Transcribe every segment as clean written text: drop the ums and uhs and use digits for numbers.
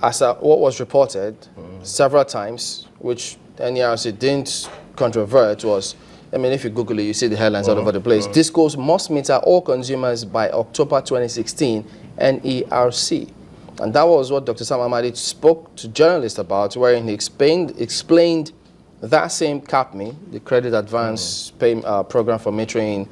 as what was reported several times, which NERC didn't controvert, was, I mean, if you Google it, you see the headlines all over the place. Discos must meter all consumers by October 2016, NERC. And that was what Dr. Sam Amadi spoke to journalists about, wherein he explained that same CAPME, the Credit Advance Program for Metering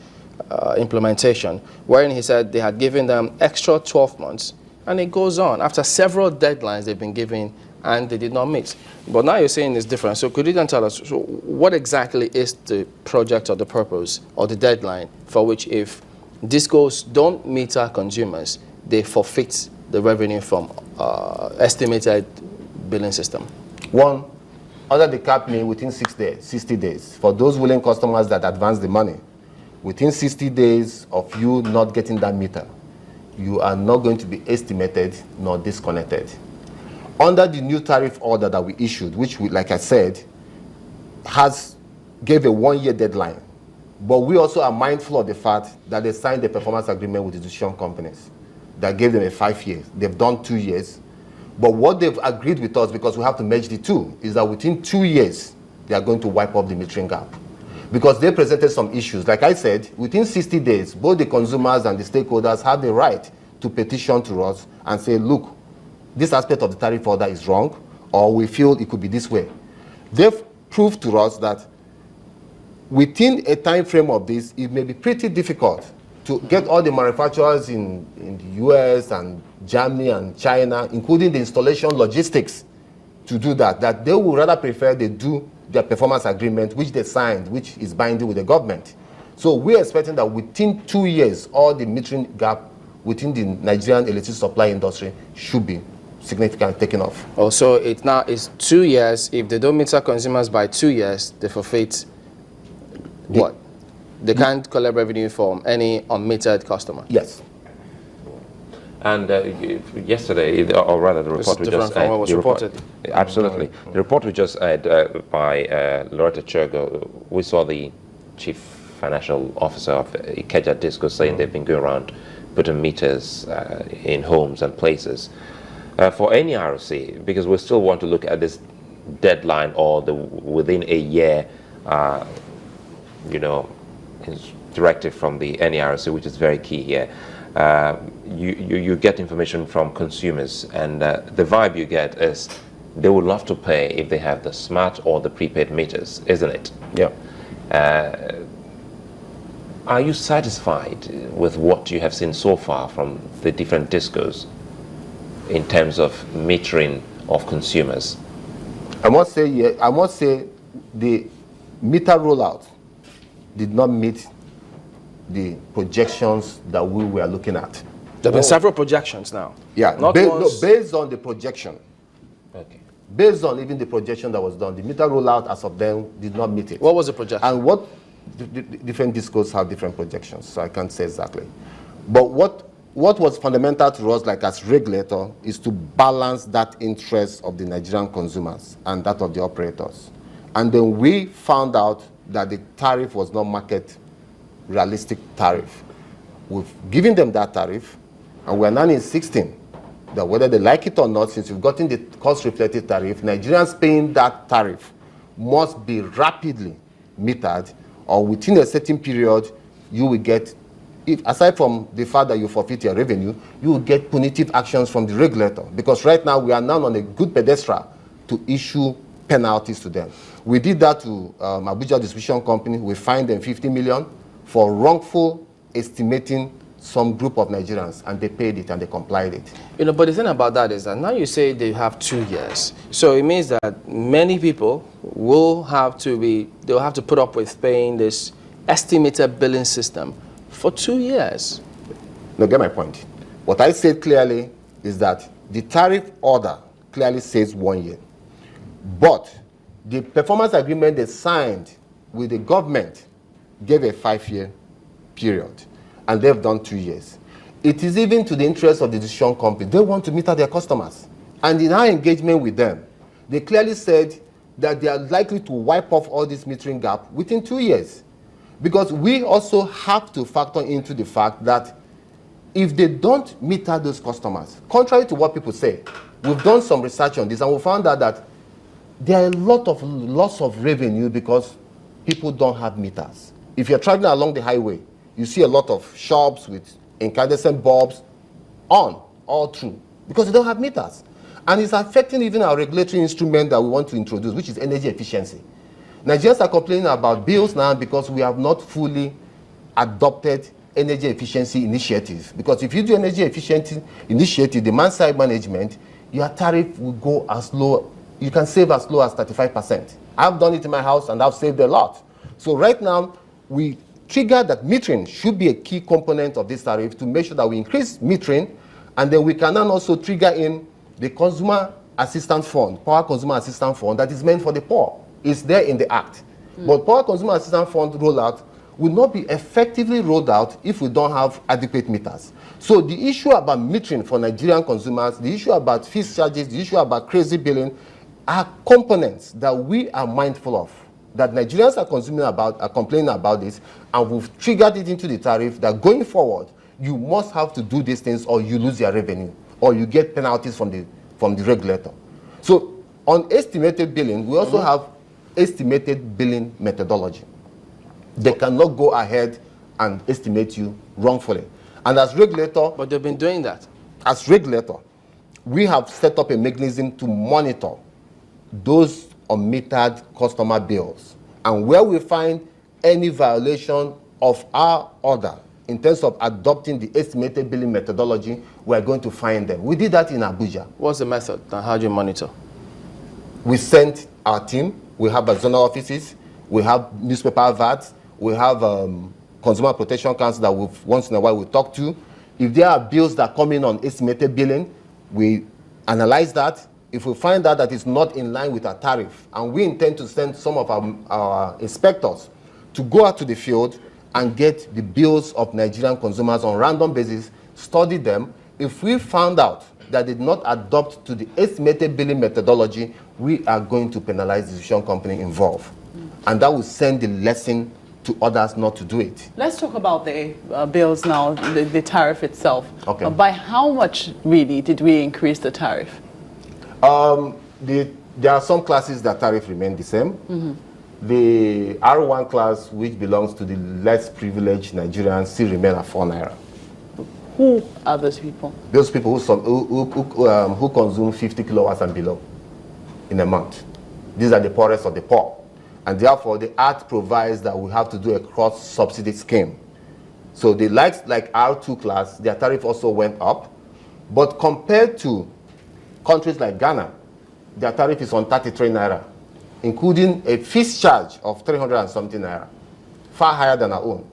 implementation, wherein he said they had given them extra 12 months, and it goes on. After several deadlines they've been given, and they did not meet. But now you're saying it's different. So could you then tell us, so what exactly is the project or the purpose or the deadline for which if discos don't meter consumers, they forfeit the revenue from estimated billing system? One, under the CAPME, within 60 days, for those willing customers that advance the money, within 60 days of you not getting that meter, you are not going to be estimated nor disconnected. Under the new tariff order that we issued, which, like I said, gave a 1-year deadline, but we also are mindful of the fact that they signed a performance agreement with the distribution companies that gave them a 5 years. They've done 2 years. But what they've agreed with us, because we have to merge the two, is that within 2 years, they are going to wipe up the metering gap. Because they presented some issues. Like I said, within 60 days, both the consumers and the stakeholders have the right to petition to us and say, look, this aspect of the tariff order is wrong, or we feel it could be this way. They've proved to us that within a time frame of this, it may be pretty difficult to get all the manufacturers in the US and Germany and China, including the installation logistics, to do that they would rather prefer they do their performance agreement, which they signed, which is binding with the government. So we're expecting that within 2 years, all the metering gap within the Nigerian electricity supply industry should be significantly taken off. Also, it now is 2 years. If they don't meter consumers by 2 years, they forfeit what? They can't collect revenue from any unmetered customer. Yes. And yesterday, or rather the report we just had, absolutely. The report we just had by Loretta Chergo, we saw the chief financial officer of Ikeja Disco saying they've been going around putting meters in homes and places. For NERC, because we still want to look at this deadline or the within a year, directive from the NERC, which is very key here. You get information from consumers, and the vibe you get is they would love to pay if they have the smart or the prepaid meters, isn't it? Yeah. Are you satisfied with what you have seen so far from the different discos in terms of metering of consumers? I must say the meter rollout did not meet the projections that we were looking at. There have been several projections now. Yeah, based on the projection. Okay. Based on even the projection that was done, the meter rollout as of then did not meet it. What was the projection? And what the different discos have different projections, so I can't say exactly. But what was fundamental to us, like as regulator, is to balance that interest of the Nigerian consumers and that of the operators. And then we found out that the tariff was not market realistic tariff. We've given them that tariff, and we're now insisting that whether they like it or not, since we've gotten the cost-reflected tariff, Nigerians paying that tariff must be rapidly metered, or within a certain period, you will get, aside from the fact that you forfeit your revenue, you will get punitive actions from the regulator. Because right now, we are now on a good pedestal to issue penalties to them. We did that to Abuja Distribution Company. We fined them 50 million for wrongful estimating some group of Nigerians, and they paid it and they complied it. But the thing about that is that now you say they have 2 years. So it means that many people will have to put up with paying this estimated billing system for 2 years. Now get my point. What I said clearly is that the tariff order clearly says 1 year. But the performance agreement they signed with the government gave a 5-year period, and they've done 2 years. It is even to the interest of the distribution company. They want to meter their customers. And in our engagement with them, they clearly said that they are likely to wipe off all this metering gap within 2 years. Because we also have to factor into the fact that if they don't meter those customers, contrary to what people say, we've done some research on this, and we found out that there are a lot of loss of revenue because people don't have meters. If you're traveling along the highway, you see a lot of shops with incandescent bulbs on all through because they don't have meters. And it's affecting even our regulatory instrument that we want to introduce, which is energy efficiency. Nigerians are complaining about bills now because we have not fully adopted energy efficiency initiatives. Because if you do energy efficiency initiative, demand side management, your tariff will go as low, you can save as low as 35%. I've done it in my house and I've saved a lot. So right now, we trigger that metering should be a key component of this tariff to make sure that we increase metering, and then we can now also trigger in the consumer assistance fund, power consumer assistance fund that is meant for the poor. It's there in the act. But power consumer assistance fund rollout will not be effectively rolled out if we don't have adequate meters. So the issue about metering for Nigerian consumers, the issue about fees charges, the issue about crazy billing are components that we are mindful of, that Nigerians are complaining about this, and we've triggered it into the tariff that going forward, you must have to do these things or you lose your revenue, or you get penalties from the regulator. So on estimated billing, we also have estimated billing methodology. They cannot go ahead and estimate you wrongfully. And as regulator... But they've been doing that. As regulator, we have set up a mechanism to monitor those unmetered customer bills. And where we find any violation of our order in terms of adopting the estimated billing methodology, we're going to find them. We did that in Abuja. What's the method and how do you monitor? We sent our team. We have zonal offices. We have newspaper VATs. We have Consumer Protection Council that once in a while we talk to. If there are bills that come in on estimated billing, we analyze that. If we find out that it's not in line with our tariff, and we intend to send some of our inspectors to go out to the field and get the bills of Nigerian consumers on a random basis, study them. If we found out that did not adopt to the estimated billing methodology, we are going to penalize the distribution company involved. And that will send the lesson to others not to do it. Let's talk about the bills now, the tariff itself. Okay. By how much really did we increase the tariff? There are some classes that tariff remain the same. The R1 class, which belongs to the less privileged Nigerians, still remain at 4 naira. Who are those people? Those people who consume 50 kilowatts and below in a month. These are the poorest of the poor. And therefore, the Act provides that we have to do a cross-subsidy scheme. So the likes like R2 class, their tariff also went up. But compared to countries like Ghana, their tariff is on 33 naira, including a fees charge of 300 and something naira, far higher than our own.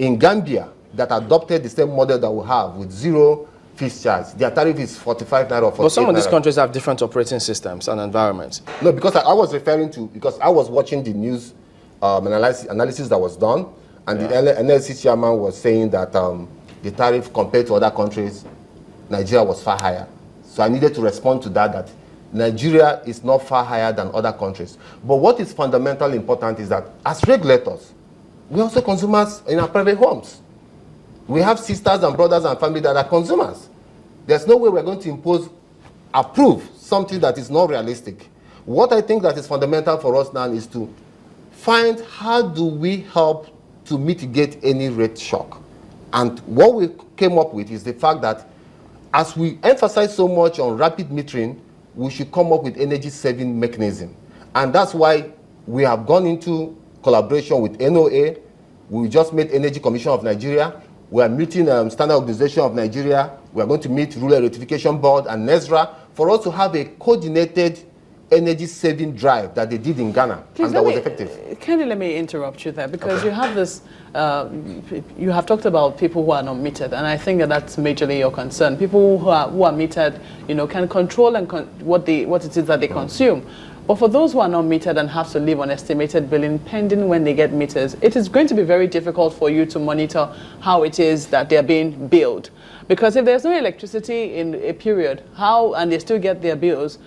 In Gambia, that adopted the same model that we have with zero fees charge, their tariff is 45 naira or 48 But some of these naira. countries have different operating systems and environments. No, because I was referring to, because I was watching the news analysis that was done, and the NLC chairman was saying that the tariff compared to other countries, Nigeria was far higher. So I needed to respond to that Nigeria is not far higher than other countries. But what is fundamentally important is that as regulators, we are also consumers in our private homes. We have sisters and brothers and family that are consumers. There's no way we're going to approve something that is not realistic. What I think that is fundamental for us now is to find how do we help to mitigate any rate shock. And what we came up with is the fact that as we emphasize so much on rapid metering, we should come up with energy saving mechanism. And that's why we have gone into collaboration with NOA. We just made Energy Commission of Nigeria. We are meeting Standard Organization of Nigeria. We are going to meet Rural Electrification Board and NESRA for us to have a coordinated energy saving drive that they did in Ghana. Please, and that was effective. Kindly let me interrupt you there, because you have this, you have talked about people who are not metered, and I think that that's majorly your concern. People who are metered, can control what it is that they consume. But for those who are not metered and have to live on estimated billing pending when they get meters, it is going to be very difficult for you to monitor how it is that they're being billed. Because if there's no electricity in a period, and they still get their bills,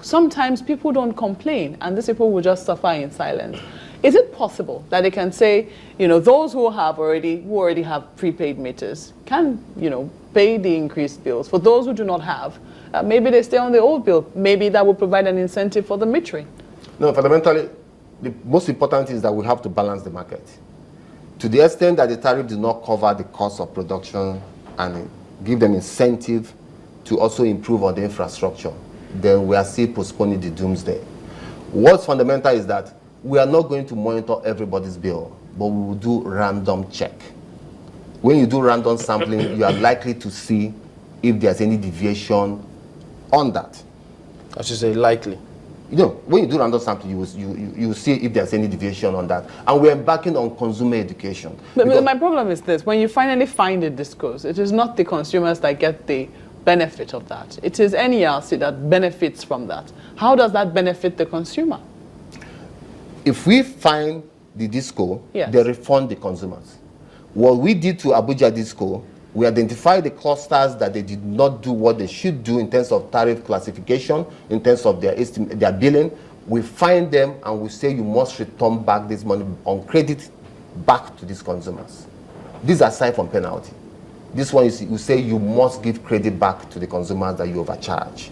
sometimes people don't complain, and these people will just suffer in silence. Is it possible that they can say, those who already have prepaid meters can, pay the increased bills? For those who do not have, maybe they stay on the old bill. Maybe that will provide an incentive for the metering. No, fundamentally, the most important is that we have to balance the market. To the extent that the tariff does not cover the cost of production and give them incentive to also improve on the infrastructure, then we are still postponing the doomsday. What's fundamental is that we are not going to monitor everybody's bill, but we will do random check. When you do random sampling, you are likely to see if there's any deviation on that. I should say likely. You know, when you do random sampling, you will see if there's any deviation on that. And we're embarking on consumer education. But my problem is this: when you finally find a discourse, it is not the consumers that get the benefit of that. It is NERC that benefits from that. How does that benefit the consumer? If we find the disco, yes, they refund the consumers. What we did to Abuja Disco, we identified the clusters that they did not do what they should do in terms of tariff classification, in terms of their billing. We find them and we say you must return back this money on credit back to these consumers. This is aside from penalty. This one you say you must give credit back to the consumers that you overcharge.